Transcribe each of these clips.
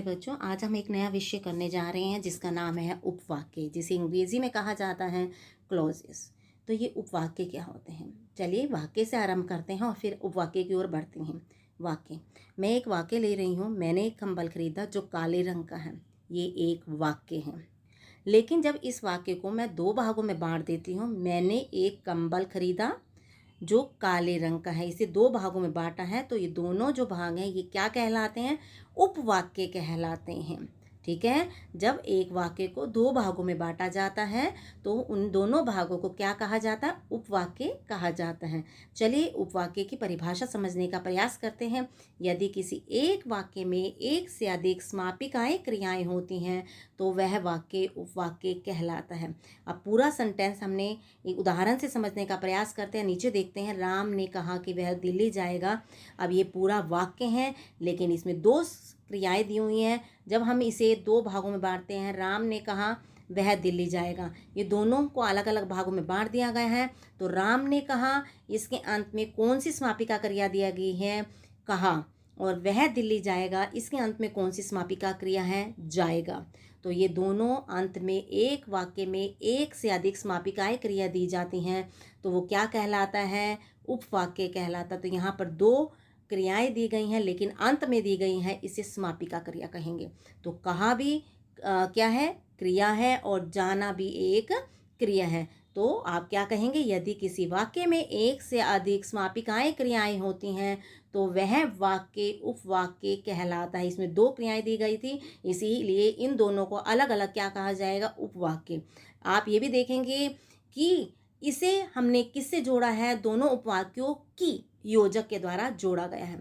बच्चों, आज हम एक नया विषय करने जा रहे हैं जिसका नाम है उपवाक्य, जिसे अंग्रेजी में कहा जाता है क्लॉजेस। तो ये उपवाक्य क्या होते हैं? चलिए वाक्य से आरंभ करते हैं और फिर उपवाक्य की ओर बढ़ते हैं। वाक्य, मैं एक वाक्य ले रही हूँ। मैंने एक कंबल खरीदा जो काले रंग का है। ये एक वाक्य है। लेकिन जब इस वाक्य को मैं दो भागों में बांट देती हूँ, मैंने एक कंबल खरीदा जो काले रंग का है, इसे दो भागों में बांटा है, तो ये दोनों जो भाग हैं ये क्या कहलाते हैं? उपवाक्य कहलाते हैं। ठीक है। जब एक वाक्य को दो भागों में बांटा जाता है तो उन दोनों भागों को क्या कहा जाता है? उपवाक्य कहा जाता है। चलिए उपवाक्य की परिभाषा समझने का प्रयास करते हैं। यदि किसी एक वाक्य में एक से अधिक समापिकाएं क्रियाएं होती हैं तो वह वाक्य उपवाक्य कहलाता है। अब पूरा सेंटेंस हमने एक उदाहरण से समझने का प्रयास करते हैं। नीचे देखते हैं, राम ने कहा कि वह दिल्ली जाएगा। अब ये पूरा वाक्य है लेकिन इसमें दो क्रियाएं दी हुई हैं। जब हम इसे दो भागों में बांटते हैं, राम ने कहा वह दिल्ली जाएगा, ये दोनों को अलग अलग भागों में बांट दिया गया है। तो राम ने कहा, इसके अंत में कौन सी समापिका क्रिया दिया गई है? कहा। और वह दिल्ली जाएगा, इसके अंत में कौन सी समापिका क्रिया है? जाएगा। तो ये दोनों अंत में एक वाक्य में एक से अधिक समापिकाएं क्रिया दी जाती हैं तो वो क्या कहलाता है? उपवाक्य कहलाता। तो यहाँ पर दो क्रियाएं दी गई हैं लेकिन अंत में दी गई हैं, इसे समापिका क्रिया कहेंगे। तो कहा भी क्या है? क्रिया है, और जाना भी एक क्रिया है। तो आप क्या कहेंगे? यदि किसी वाक्य में एक से अधिक समापिकाएं क्रियाएं होती हैं तो वह वाक्य उपवाक्य कहलाता है। इसमें दो क्रियाएं दी गई थी, इसीलिए इन दोनों को अलग अलग क्या कहा जाएगा? उपवाक्य। आप ये भी देखेंगे कि इसे हमने किससे जोड़ा है? दोनों उपवाक्यों की योजक के द्वारा जोड़ा गया है।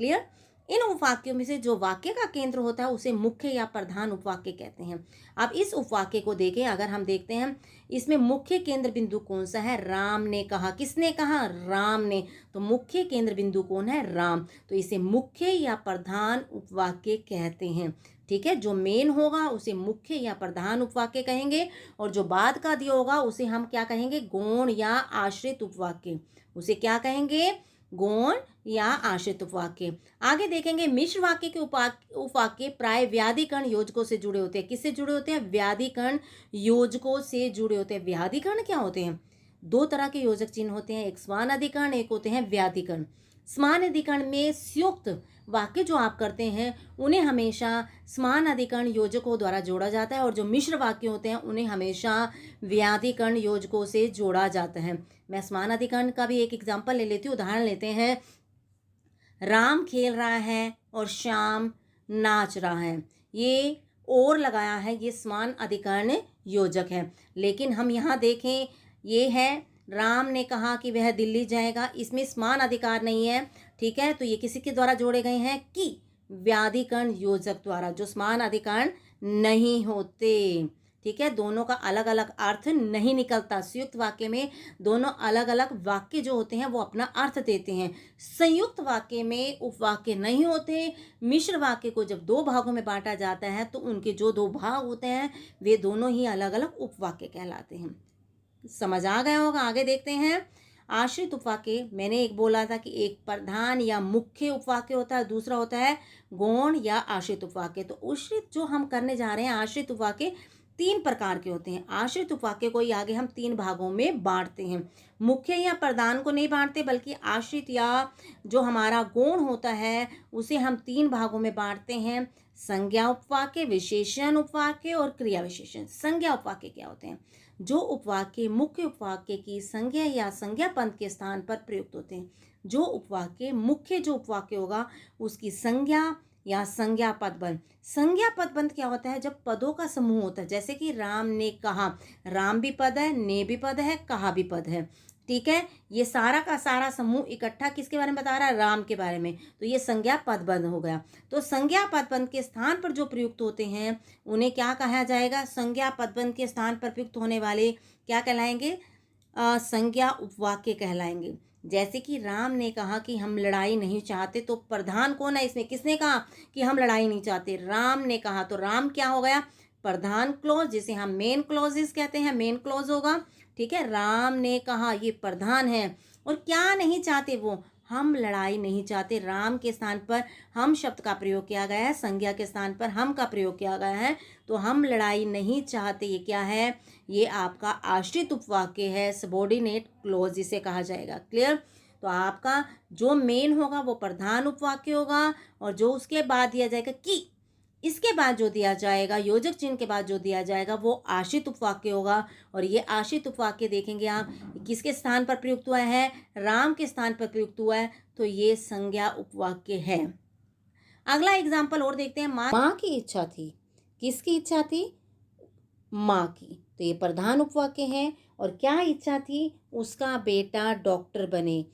क्लियर? इन उपवाक्यों में से जो वाक्य का केंद्र होता है उसे मुख्य या प्रधान उपवाक्य कहते हैं। अब इस उपवाक्य को देखें, अगर हम देखते हैं इसमें मुख्य केंद्र बिंदु कौन सा है? राम ने कहा। किसने कहा? राम ने। तो मुख्य केंद्र बिंदु कौन है? राम। तो इसे मुख्य या प्रधान उपवाक्य कहते हैं। ठीक है। जो मेन होगा उसे मुख्य या प्रधान उपवाक्य कहेंगे, और जो बाद का दिया होगा उसे हम क्या कहेंगे? गौण या आश्रित उपवाक्य। उसे क्या कहेंगे? गौण या आश्रित उपवाक्य। आगे देखेंगे, मिश्र वाक्य के उपवाक्य प्राय व्याधिकरण योजकों से जुड़े होते हैं। किससे जुड़े होते हैं? व्याधिकरण योजकों से जुड़े होते हैं। व्याधिकरण क्या होते हैं? दो तरह के योजक चिन्ह होते हैं, एक समान अधिकरण, एक होते हैं व्याधिकरण। समान अधिकरण में संयुक्त वाक्य जो आप करते हैं उन्हें हमेशा समान अधिकरण योजकों द्वारा जोड़ा जाता है, और जो मिश्र वाक्य होते हैं उन्हें हमेशा व्याधिकरण योजकों से जोड़ा जाता है। मैं समान अधिकरण का भी एक एग्जाम्पल ले लेती हूँ, उदाहरण लेते हैं। राम खेल रहा है और श्याम नाच रहा है। ये और लगाया है, ये समान अधिकरण योजक है। लेकिन हम यहाँ देखें, ये है राम ने कहा कि वह दिल्ली जाएगा, इसमें समान अधिकार नहीं है। ठीक है। तो ये किसी के द्वारा जोड़े गए हैं? कि व्याधिकरण योजक द्वारा, जो समान अधिकरण नहीं होते। ठीक है। दोनों का अलग अलग अर्थ नहीं निकलता। संयुक्त वाक्य में दोनों अलग अलग वाक्य जो होते हैं वो अपना अर्थ देते हैं। संयुक्त वाक्य में उपवाक्य नहीं होते। मिश्र वाक्य को जब दो भागों में बांटा जाता है तो उनके जो दो भाग होते हैं वे दोनों ही अलग अलग उपवाक्य कहलाते हैं। समझ आ गया होगा। आगे देखते हैं, आश्रित उपवाक्य। मैंने एक बोला था कि एक प्रधान या मुख्य उपवाक्य होता है, दूसरा होता है गौण या आश्रित उपवाक्य। तो आश्रित जो हम करने जा रहे हैं, आश्रित उपवाक्य तीन प्रकार के होते हैं। आश्रित उपवाक्य को आगे हम तीन भागों में बांटते हैं। मुख्य या प्रधान को नहीं बांटते, बल्कि आश्रित या जो हमारा गौण होता है उसे हम तीन भागों में बांटते हैं। संज्ञा उपवाक्य, विशेषण उपवाक्य और क्रिया विशेषण। संज्ञा उपवाक्य क्या होते हैं? जो उपवाक्य मुख्य उपवाक्य की संज्ञा या संज्ञा पद के स्थान पर प्रयुक्त होते हैं। जो उपवाक्य मुख्य जो उपवाक्य होगा उसकी संज्ञा या संज्ञा पदबंध। संज्ञा पदबंध क्या होता है? जब पदों का समूह होता है, जैसे कि राम ने कहा। राम भी पद है, ने भी पद है, कहा भी पद है। ठीक है। ये सारा का सारा समूह इकट्ठा किसके बारे में बता रहा है? राम के बारे में। तो ये संज्ञा पदबंध हो गया। तो संज्ञा पदबंध के स्थान पर जो प्रयुक्त होते हैं उन्हें क्या कहा जाएगा? संज्ञा पदबंध के स्थान पर प्रयुक्त होने वाले क्या कहलाएंगे? संज्ञा उपवाक्य कहलाएंगे। जैसे कि राम ने कहा कि हम लड़ाई नहीं चाहते, तो प्रधान कौन है इसमें? किसने कहा कि हम लड़ाई नहीं चाहते? राम ने कहा। तो राम क्या हो गया? प्रधान क्लॉज, जिसे हम मेन क्लॉजेस कहते हैं, मेन क्लॉज होगा। ठीक है। राम ने कहा, ये प्रधान है। और क्या नहीं चाहते वो? हम लड़ाई नहीं चाहते। राम के स्थान पर हम शब्द का प्रयोग किया गया है, संज्ञा के स्थान पर हम का प्रयोग किया गया है, तो हम लड़ाई नहीं चाहते ये क्या है, ये आपका आश्रित उपवाक्य है, सबॉर्डिनेट क्लॉज जिसे कहा जाएगा। क्लियर। तो आपका जो मेन होगा वो प्रधान उपवाक्य होगा, और जो उसके बाद दिया जाएगा कि, इसके बाद जो दिया जाएगा, योजक चिन्ह के बाद जो दिया जाएगा वो आश्रित उपवाक्य होगा। और ये आश्रित उपवाक्य देखेंगे आप किसके स्थान पर प्रयुक्त हुआ है, राम के स्थान पर प्रयुक्त हुआ है, तो ये संज्ञा उपवाक्य है। अगला एग्जाम्पल और देखते हैं। माँ की इच्छा थी। किसकी इच्छा थी, माँ की, तो ये प्रधान उपवाक्य है। और क्या इच्छा थी, उसका बेटा डॉक्टर बने।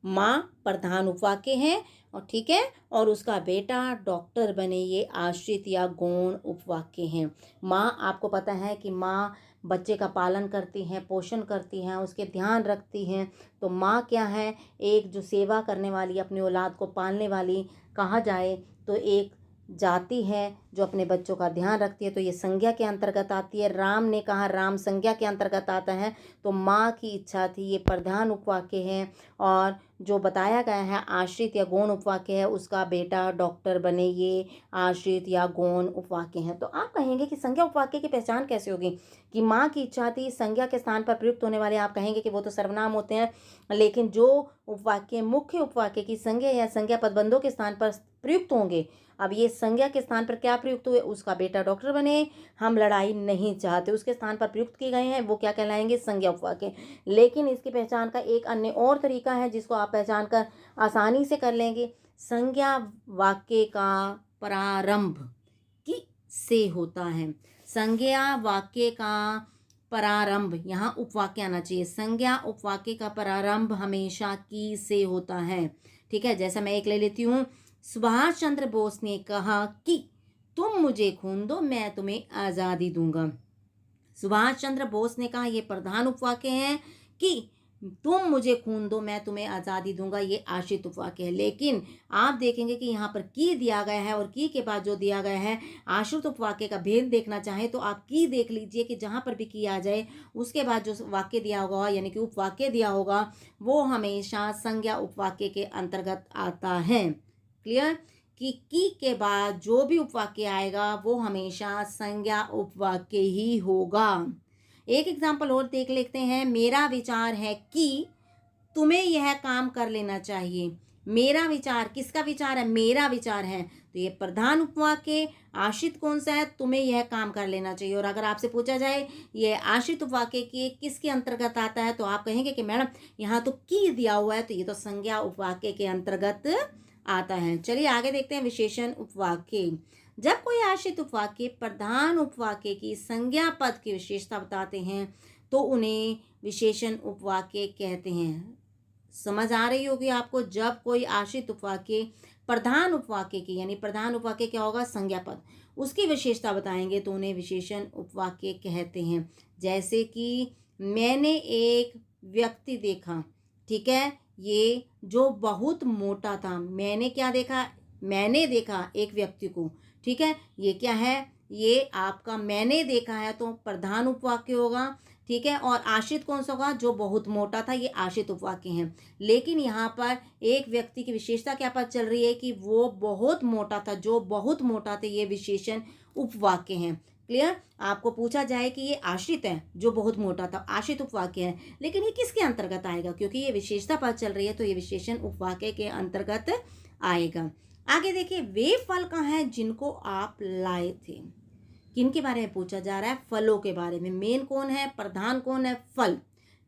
माँ प्रधान उपवाक्य है, और ठीक है, और उसका बेटा डॉक्टर बने, ये आश्रित या गौण उपवाक्य हैं। माँ, आपको पता है कि माँ बच्चे का पालन करती हैं, पोषण करती हैं, उसके ध्यान रखती हैं। तो माँ क्या है, एक जो सेवा करने वाली, अपनी औलाद को पालने वाली कहा जाए तो एक जाति है जो अपने बच्चों का ध्यान रखती है, तो ये संज्ञा के अंतर्गत आती है। राम ने कहा, राम संज्ञा के अंतर्गत आता है। तो माँ की इच्छा थी, ये प्रधान उपवाक्य है। और जो बताया गया है आश्रित या गौण उपवाक्य है, उसका बेटा डॉक्टर बने, ये आश्रित या गौण उपवाक्य है। तो आप कहेंगे कि संज्ञा उपवाक्य की पहचान कैसे होगी, कि माँ की इच्छा थी, संज्ञा के स्थान पर प्रयुक्त होने वाले आप कहेंगे कि वो तो सर्वनाम होते हैं, लेकिन जो उपवाक्य मुख्य उपवाक्य की संज्ञा या संज्ञा पदबंधों के स्थान पर प्रयुक्त होंगे, अब ये संज्ञा के स्थान पर क्या प्रयुक्त हुए, उसका बेटा डॉक्टर बने, हम लड़ाई नहीं चाहते, उसके स्थान पर प्रयुक्त किए गए हैं, वो क्या कहलाएंगे, संज्ञा उपवाक्य। लेकिन इसकी पहचान का एक अन्य और तरीका है जिसको आप पहचान कर आसानी से कर लेंगे। संज्ञा वाक्य का प्रारंभ की से होता है। संज्ञा वाक्य का प्रारंभ, यहाँ उपवाक्य आना चाहिए। संज्ञा उपवाक्य का प्रारंभ हमेशा की से होता है। ठीक है, जैसा मैं एक ले लेती हूँ। सुभाष चंद्र बोस ने कहा कि तुम मुझे खून दो, मैं तुम्हें आज़ादी दूंगा। सुभाष चंद्र बोस ने कहा, ये प्रधान उपवाक्य है, कि तुम मुझे खून दो, मैं तुम्हें आज़ादी दूंगा, ये आश्रित उपवाक्य है। लेकिन आप देखेंगे कि यहाँ पर की दिया गया है, और की के बाद जो दिया गया है, आश्रित उपवाक्य का भेद देखना चाहें तो आप की देख लीजिए कि जहाँ पर भी की आ जाए, उसके बाद जो वाक्य दिया होगा यानी कि उपवाक्य दिया होगा, वो हमेशा संज्ञा उपवाक्य के अंतर्गत आता है। क्लियर, कि की के बाद जो भी उपवाक्य आएगा वो हमेशा संज्ञा उपवाक्य ही होगा। एक एग्जाम्पल और देख लेते हैं। मेरा विचार है कि तुम्हें यह काम कर लेना चाहिए। मेरा विचार, किसका विचार है, मेरा विचार है, तो ये प्रधान उपवाक्य। आश्रित कौन सा है, तुम्हें यह काम कर लेना चाहिए। और अगर आपसे पूछा जाए ये आश्रित उपवाक्य के किसके अंतर्गत आता है, तो आप कहेंगे कि मैडम यहाँ तो की दिया हुआ है, तो ये तो संज्ञा उपवाक्य के अंतर्गत आता है। चलिए आगे देखते हैं विशेषण उपवाक्य। जब कोई आश्रित उपवाक्य प्रधान उपवाक्य की संज्ञा पद की विशेषता बताते हैं तो उन्हें विशेषण उपवाक्य कहते हैं। समझ आ रही होगी आपको। जब कोई आश्रित उपवाक्य प्रधान उपवाक्य की, यानी प्रधान उपवाक्य क्या होगा, संज्ञा पद, उसकी विशेषता बताएंगे तो उन्हें विशेषण उपवाक्य कहते हैं। जैसे कि मैंने एक व्यक्ति देखा, ठीक है, ये जो बहुत मोटा था, मैंने क्या देखा, मैंने देखा एक व्यक्ति को, ठीक है, ये क्या है, ये आपका मैंने देखा है, तो प्रधान उपवाक्य होगा। ठीक है, और आश्रित कौन सा होगा, जो बहुत मोटा था, ये आश्रित उपवाक्य हैं। लेकिन यहाँ पर एक व्यक्ति की विशेषता क्या पता चल रही है कि वो बहुत मोटा था, जो बहुत मोटा थे, ये विशेषण उपवाक्य हैं। क्लियर। आपको पूछा जाए कि ये आश्रित है, जो बहुत मोटा था, आश्रित उपवाक्य है, लेकिन ये किसके अंतर्गत आएगा, क्योंकि ये विशेषता पता चल रही है, तो ये विशेषण उपवाक्य के अंतर्गत आएगा। आगे देखिए, वे फल कहाँ हैं जिनको आप लाए थे। किनके बारे में पूछा जा रहा है, फलों के बारे में। मेन कौन है, प्रधान कौन है, फल।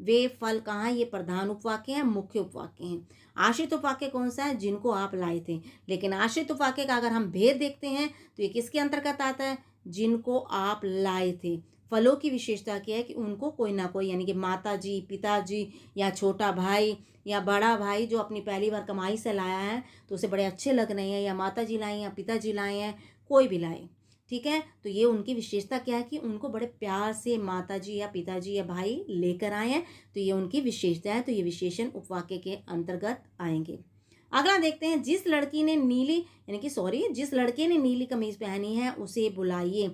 वे फल कहाँ, ये प्रधान उपवाक्य है, मुख्य उपवाक्य हैं। आश्रित उपवाक्य कौन सा है, जिनको आप लाए थे। लेकिन आश्रित उपवाक्य का अगर हम भेद देखते हैं तो ये किसके अंतर्गत आता है, जिनको आप लाए थे। फलों की विशेषता क्या है कि उनको कोई ना कोई, यानी कि माता जी, पिताजी, या छोटा भाई या बड़ा भाई जो अपनी पहली बार कमाई से लाया है तो उसे बड़े अच्छे लग रहे हैं, या माता जी लाए या पिताजी लाए हैं, कोई भी लाए, ठीक है, तो ये उनकी विशेषता क्या है कि उनको बड़े प्यार से माताजी या पिताजी या भाई लेकर आए हैं, तो ये उनकी विशेषता है। तो ये विशेषण उपवाक्य के अंतर्गत आएंगे। अगला देखते हैं, जिस लड़के ने नीली कमीज पहनी है उसे बुलाइए।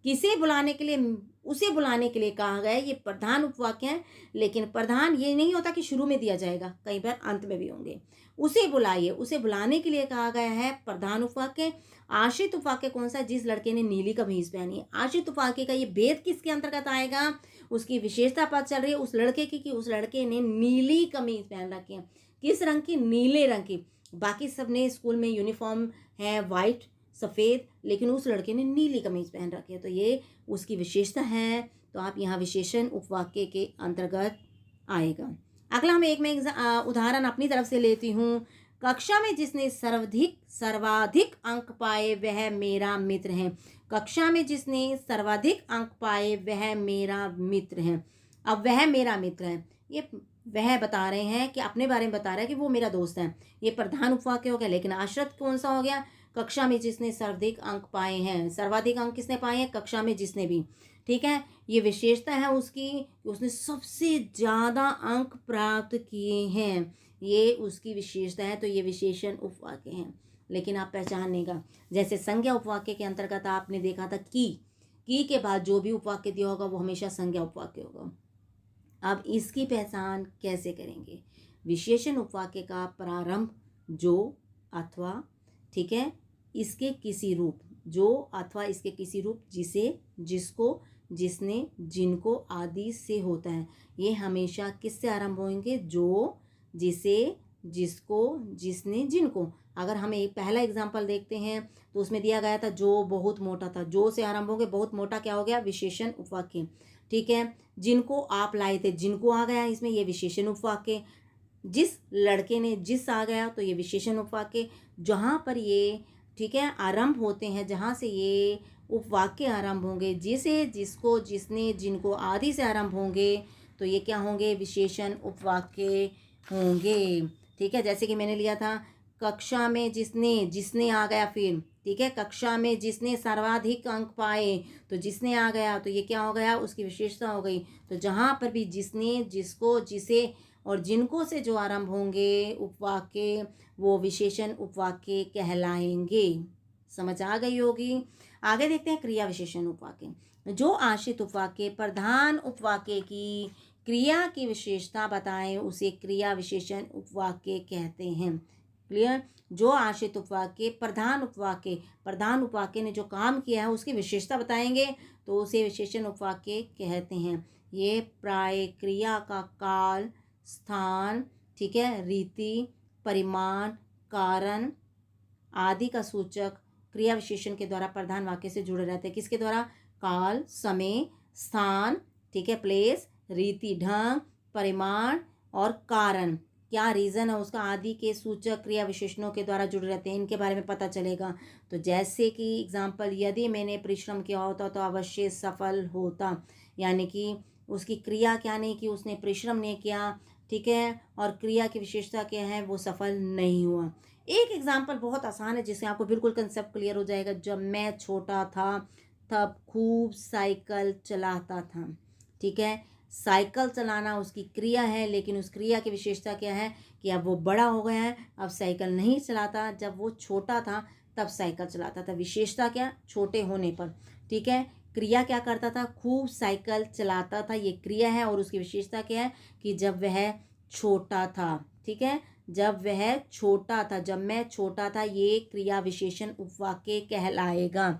किसे बुलाने के लिए, उसे बुलाने के लिए कहा गया है। ये प्रधान उपवाक्य है, लेकिन प्रधान ये नहीं होता कि शुरू में दिया जाएगा, कई बार अंत में भी होंगे। उसे बुलाइए, उसे बुलाने के लिए कहा गया है प्रधान उपवाक्य। आश्रित उपवाक्य कौन सा? जिस लड़के ने नीली कमीज पहनी है। आश्रित उपवाक्य का ये भेद किसके अंतर्गत आएगा? उसकी विशेषता पता चल रही है उस लड़के की कि उस लड़के ने नीली कमीज पहन रखी है। किस रंग की? नीले रंग की। बाकी सब ने स्कूल में यूनिफॉर्म है वाइट सफ़ेद, लेकिन उस लड़के ने नीली कमीज पहन रखी है, तो ये उसकी विशेषता है। तो आप यहाँ विशेषण उपवाक्य के अंतर्गत आएगा। अगला हम एक में उदाहरण अपनी तरफ से लेती हूँ। कक्षा में जिसने सर्वाधिक अंक पाए वह मेरा मित्र है। कक्षा में जिसने सर्वाधिक अंक पाए वह मेरा मित्र है। अब वह मेरा मित्र है, ये वह बता रहे हैं कि अपने बारे में बता रहा है कि वो मेरा दोस्त है। ये प्रधान उपवाक्य हो गया। लेकिन आश्रित कौन सा हो गया? कक्षा में जिसने सर्वाधिक अंक पाए हैं। सर्वाधिक अंक किसने पाए हैं? कक्षा में जिसने भी। ठीक है, ये विशेषता है उसकी, उसने सबसे ज़्यादा अंक प्राप्त किए हैं, ये उसकी विशेषता है। तो ये विशेषण उपवाक्य हैं। लेकिन आप पहचानेगा, जैसे संज्ञा उपवाक्य के अंतर्गत आपने देखा था की के बाद जो भी उपवाक्य दिया होगा वो हमेशा संज्ञा उपवाक्य होगा। अब इसकी पहचान कैसे करेंगे? विशेषण उपवाक्य का प्रारंभ जो अथवा, ठीक है, इसके किसी रूप, जो अथवा इसके किसी रूप, जिसे, जिसको, जिसने, जिनको आदि से होता है। ये हमेशा किससे आरंभ होंगे? जो, जिसे, जिसको, जिसने, जिनको। अगर हम एक पहला एग्जाम्पल देखते हैं तो उसमें दिया गया था जो बहुत मोटा था। जो से आरंभ हो गया, बहुत मोटा क्या हो गया? विशेषण उपवाक्य। ठीक है, जिनको आप लाए थे, जिनको आ गया इसमें, ये विशेषण उपवाक्य। जिस लड़के ने, जिस आ गया तो ये विशेषण उपवाक्य। जहाँ पर ये, ठीक है, आरंभ होते हैं, जहाँ से ये उपवाक्य आरंभ होंगे, जिसे, जिसको, जिसने, जिनको आदि से आरंभ होंगे, तो ये क्या होंगे? विशेषण उपवाक्य होंगे। ठीक है, जैसे कि मैंने लिया था कक्षा में जिसने, जिसने आ गया फिर, ठीक है, कक्षा में जिसने सर्वाधिक अंक पाए, तो जिसने आ गया तो ये क्या हो गया? उसकी विशेषता हो गई। तो जहाँ पर भी जिसने, जिसको, जिसे और जिनको से जो आरंभ होंगे उपवाक्य, वो विशेषण उपवाक्य कहलाएंगे। समझ आ गई होगी। आगे देखते हैं क्रिया विशेषण उपवाक्य। जो आश्रित उपवाक्य प्रधान उपवाक्य की क्रिया की विशेषता बताएं उसे क्रिया विशेषण उपवाक्य कहते हैं। क्लियर? जो आश्रित उपवाक्य प्रधान उपवाक्य ने जो काम किया है उसकी विशेषता बताएंगे तो उसे विशेषण उपवाक्य कहते हैं। ये प्राय क्रिया का काल, स्थान, ठीक है, रीति, परिमाण, कारण आदि का सूचक क्रिया विशेषण के द्वारा प्रधान वाक्य से जुड़े रहते हैं। किसके द्वारा? काल, समय, स्थान, ठीक है, प्लेस, रीति, ढंग, परिमाण और कारण, क्या रीज़न है उसका, आदि के सूचक क्रिया विशेषणों के द्वारा जुड़े रहते हैं। इनके बारे में पता चलेगा। तो जैसे कि एग्जाम्पल, यदि मैंने परिश्रम किया होता तो अवश्य सफल होता, यानी कि उसकी क्रिया क्या नहीं की, उसने परिश्रम नहीं किया, ठीक है, और क्रिया की विशेषता क्या है, वो सफल नहीं हुआ। एक एग्जाम्पल बहुत आसान है जिससे आपको बिल्कुल कंसेप्ट क्लियर हो जाएगा। जब मैं छोटा था तब खूब साइकिल चलाता था। ठीक है, साइकिल चलाना उसकी क्रिया है, लेकिन उस क्रिया की विशेषता क्या है कि अब वो बड़ा हो गया है, अब साइकिल नहीं चलाता। जब वो छोटा था तब साइकिल चलाता था। विशेषता क्या? छोटे होने पर। ठीक है, क्रिया क्या करता था? खूब साइकिल चलाता था, ये क्रिया है। और उसकी विशेषता क्या है कि जब वह छोटा था। ठीक है, जब वह छोटा था, जब मैं छोटा था, ये क्रिया विशेषण उपवाक्य कहलाएगा।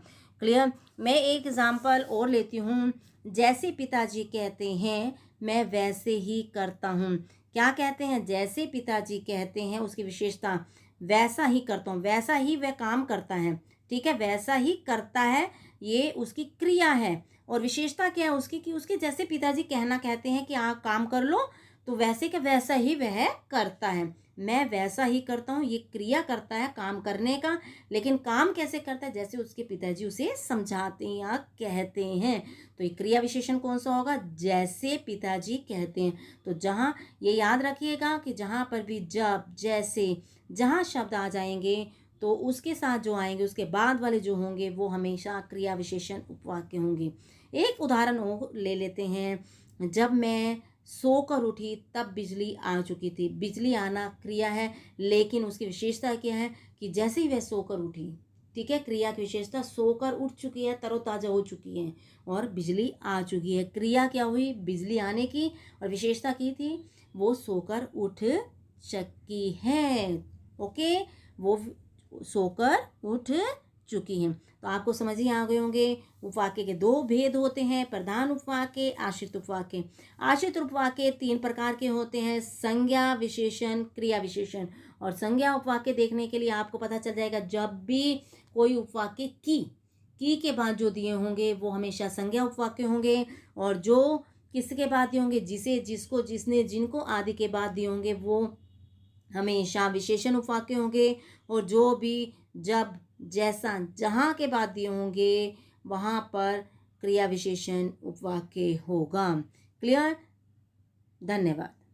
क्लियर? मैं एक एग्जाम्पल और लेती हूँ। जैसे पिताजी कहते हैं मैं वैसे ही करता हूँ। क्या कहते हैं? जैसे पिताजी कहते हैं, उसकी विशेषता वैसा ही करता हूँ, वैसा ही वह काम करता है। ठीक है, वैसा ही करता है, ये उसकी क्रिया है। और विशेषता क्या है उसकी कि उसके जैसे पिताजी कहते हैं कि आप काम कर लो, तो वैसे के वैसा ही वह करता है। मैं वैसा ही करता हूँ, ये क्रिया करता है काम करने का, लेकिन काम कैसे करता है? जैसे उसके पिताजी उसे समझाते हैं या कहते हैं। तो ये क्रिया विशेषण कौन सा होगा? जैसे पिताजी कहते हैं। तो जहाँ ये याद रखिएगा कि जहाँ पर भी जब, जैसे, जहाँ शब्द आ जाएंगे तो उसके साथ जो आएंगे, उसके बाद वाले जो होंगे, वो हमेशा क्रिया विशेषण उपवाक्य होंगे। एक उदाहरण और ले लेते हैं। जब मैं सोकर उठी तब बिजली आ चुकी थी। बिजली आना क्रिया है, लेकिन उसकी विशेषता क्या है कि जैसे ही वह सोकर उठी, ठीक है। क्रिया की विशेषता सोकर उठ चुकी है, तरोताजा हो चुकी है और बिजली आ चुकी है। क्रिया क्या हुई, बिजली आने की, और विशेषता की थी वो सोकर उठ चुकी है। ओके, वो सोकर उठ चुकी हैं। तो आपको समझ ही आ गए होंगे उपवाक्य के दो भेद होते हैं, प्रधान उपवाक्य, आश्रित उपवाक्य। आश्रित उपवाक्य 3 प्रकार के होते हैं, संज्ञा विशेषण, क्रिया विशेषण। और संज्ञा उपवाक्य देखने के लिए आपको पता चल जाएगा जब भी कोई उपवाक्य की के बाद जो दिए होंगे वो हमेशा संज्ञा उपवाक्य होंगे, और जो किसके बाद दिए होंगे, जिसे, जिसको, जिसने, जिनको आदि के बाद दिए होंगे वो हमेशा विशेषण उपवाक्य होंगे। और जो भी, जब, जैसा, जहाँ के बाद दिए होंगे वहाँ पर क्रिया विशेषण उपवाक्य होगा। क्लियर? धन्यवाद।